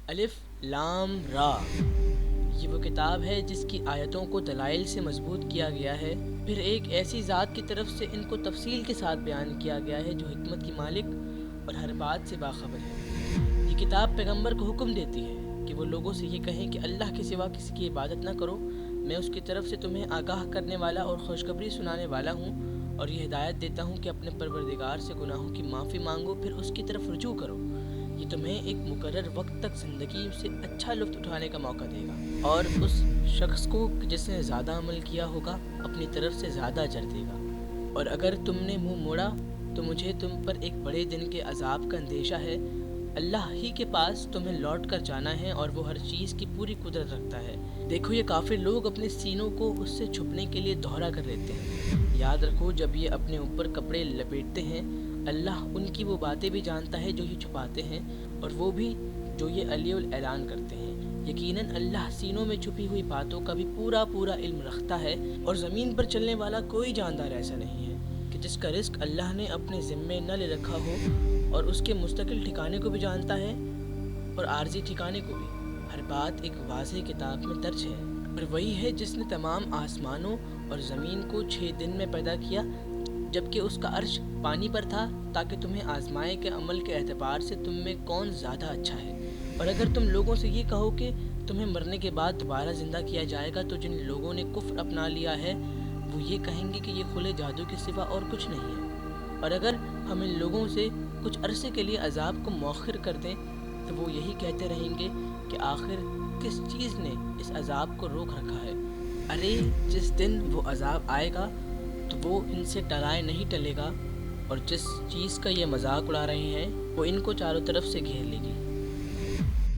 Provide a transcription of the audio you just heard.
الف لام را، یہ وہ کتاب ہے جس کی آیتوں کو دلائل سے مضبوط کیا گیا ہے، پھر ایک ایسی ذات کی طرف سے ان کو تفصیل کے ساتھ بیان کیا گیا ہے جو حکمت کی مالک اور ہر بات سے باخبر ہے۔ یہ کتاب پیغمبر کو حکم دیتی ہے کہ وہ لوگوں سے یہ کہیں کہ اللہ کے سوا کسی کی عبادت نہ کرو، میں اس کی طرف سے تمہیں آگاہ کرنے والا اور خوشخبری سنانے والا ہوں، اور یہ ہدایت دیتا ہوں کہ اپنے پروردگار سے گناہوں کی معافی مانگو، پھر اس کی طرف رجوع کرو۔ یہ تمہیں ایک مقرر وقت تک زندگی سے اچھا لطف اٹھانے کا موقع دے گا، اور اس شخص کو جس نے زیادہ عمل کیا ہوگا اپنی طرف سے زیادہ اجر دے گا، اور اگر تم نے منہ موڑا تو مجھے تم پر ایک بڑے دن کے عذاب کا اندیشہ ہے۔ اللہ ہی کے پاس تمہیں لوٹ کر جانا ہے، اور وہ ہر چیز کی پوری قدرت رکھتا ہے۔ دیکھو، یہ کافر لوگ اپنے سینوں کو اس سے چھپنے کے لیے دوہرا کر لیتے ہیں۔ یاد رکھو، جب یہ اپنے اوپر کپڑے لپیٹتے ہیں، اللہ ان کی وہ باتیں بھی جانتا ہے جو یہ چھپاتے ہیں، اور وہ بھی جو یہ علی الاعلان کرتے ہیں۔ یقیناً اللہ سینوں میں چھپی ہوئی باتوں کا بھی پورا علم رکھتا ہے، اور زمین پر چلنے والا کوئی جاندار ایسا نہیں ہے کہ جس کا رزق اللہ نے اپنے ذمے نہ لے رکھا ہو، اور اس کے مستقل ٹھکانے کو بھی جانتا ہے اور عارضی ٹھکانے کو بھی۔ ہر بات ایک واضح کتاب میں درج ہے۔ اور وہی ہے جس نے تمام آسمانوں اور زمین کو 6 دن میں پیدا کیا، جبکہ اس کا عرش پانی پر تھا، تاکہ تمہیں آزمائے کہ عمل کے اعتبار سے تم میں کون زیادہ اچھا ہے۔ اور اگر تم لوگوں سے یہ کہو کہ تمہیں مرنے کے بعد دوبارہ زندہ کیا جائے گا، تو جن لوگوں نے کفر اپنا لیا ہے وہ یہ کہیں گے کہ یہ کھلے جادو کے سوا اور کچھ نہیں ہے۔ اور اگر ہم ان لوگوں سے کچھ عرصے کے لیے عذاب کو مؤخر کر دیں تو وہ یہی کہتے رہیں گے کہ آخر کس چیز نے اس عذاب کو روک رکھا ہے۔ ارے جس دن وہ عذاب آئے گا تو وہ ان سے ٹلائے نہیں ٹلے گا، اور جس چیز کا یہ مذاق اڑا رہے ہیں وہ ان کو چاروں طرف سے گھیر لے گی۔